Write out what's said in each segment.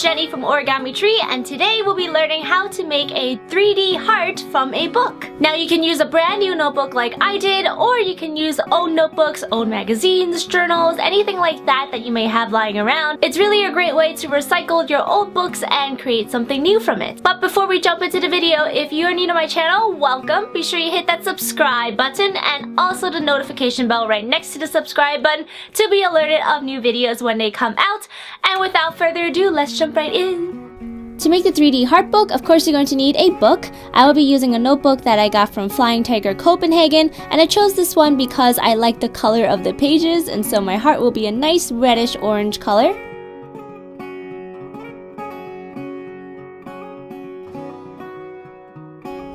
Jenny from Origami Tree, and today we'll be learning how to make a 3D heart from a book. Now you can use a brand new notebook like I did, or you can use old notebooks, old magazines, journals, anything like that that you may have lying around. It's really a great way to recycle your old books and create something new from it. But before we jump into the video, if you're new to my channel, welcome. Be sure you hit that subscribe button and also the notification bell right next to the subscribe button to be alerted of new videos when they come out. And without further ado, let's jump right in. To make the 3D heart book, of course you're going to need a book. I will be using a notebook that I got from Flying Tiger Copenhagen, and I chose this one because I like the color of the pages, and so my heart will be a nice reddish orange color.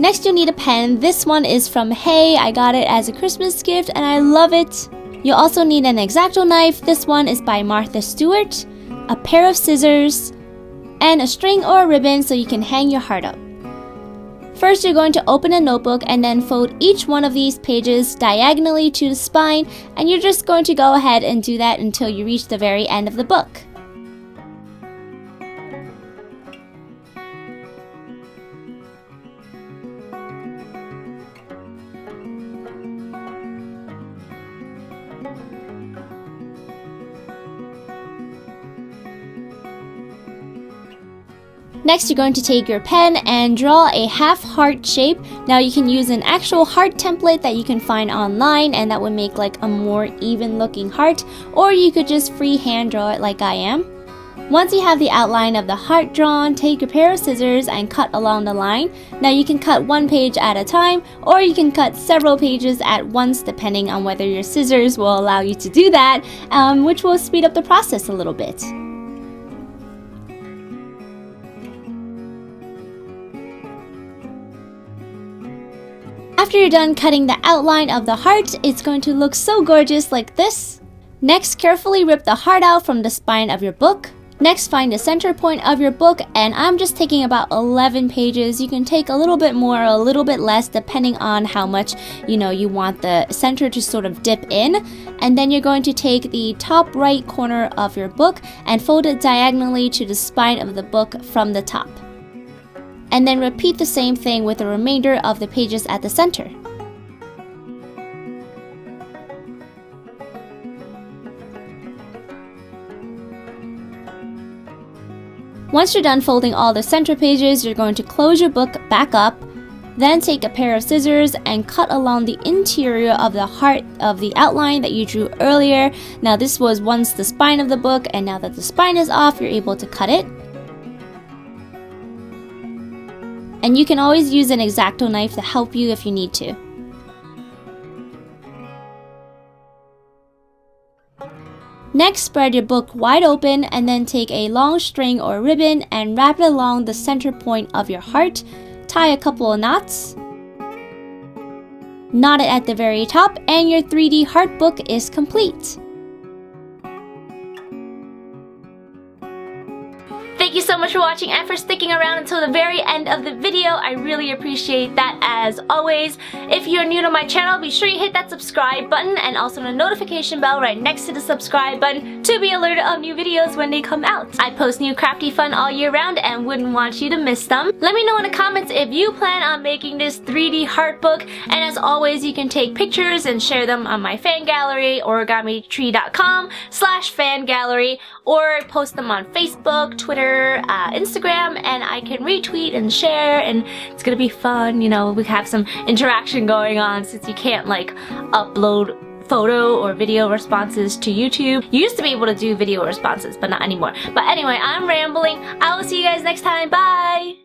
Next you'll need a pen. This one is from Hey. I got it as a Christmas gift and I love it. You'll also need an X-Acto knife. This one is by Martha Stewart, a pair of scissors, and a string or a ribbon so you can hang your heart up. First, you're going to open a notebook and then fold each one of these pages diagonally to the spine, and you're just going to go ahead and do that until you reach the very end of the book. Next, you're going to take your pen and draw a half heart shape. Now you can use an actual heart template that you can find online, and that would make like a more even looking heart, or you could just freehand draw it like I am. Once you have the outline of the heart drawn, take a pair of scissors and cut along the line. Now you can cut one page at a time, or you can cut several pages at once depending on whether your scissors will allow you to do that, which will speed up the process a little bit. After you're done cutting the outline of the heart, it's going to look so gorgeous like this. Next, carefully rip the heart out from the spine of your book. Next, find the center point of your book, and I'm just taking about 11 pages. You can take a little bit more or a little bit less depending on how much you want the center to sort of dip in. And then you're going to take the top right corner of your book and fold it diagonally to the spine of the book from the top. And then repeat the same thing with the remainder of the pages at the center. Once you're done folding all the center pages, you're going to close your book back up, then take a pair of scissors and cut along the interior of the heart of the outline that you drew earlier. Now this was once the spine of the book, and now that the spine is off, you're able to cut it. And you can always use an X-Acto knife to help you if you need to. Next, spread your book wide open and then take a long string or ribbon and wrap it along the center point of your heart. Tie a couple of knots. Knot it at the very top, and your 3D heart book is complete. Thank you so much for watching and for sticking around until the very end of the video. I really appreciate that as always. If you're new to my channel, be sure you hit that subscribe button and also the notification bell right next to the subscribe button to be alerted of new videos when they come out. I post new crafty fun all year round and wouldn't want you to miss them. Let me know in the comments if you plan on making this 3D heart book, and as always, you can take pictures and share them on my fan gallery, origamitree.com/fan gallery, or post them on Facebook, Twitter, Instagram, and I can retweet and share, and it's gonna be fun. We have some interaction going on since you can't like upload photo or video responses to YouTube. You used to be able to do video responses, but not anymore. But anyway, I'm rambling. I will see you guys next time. Bye!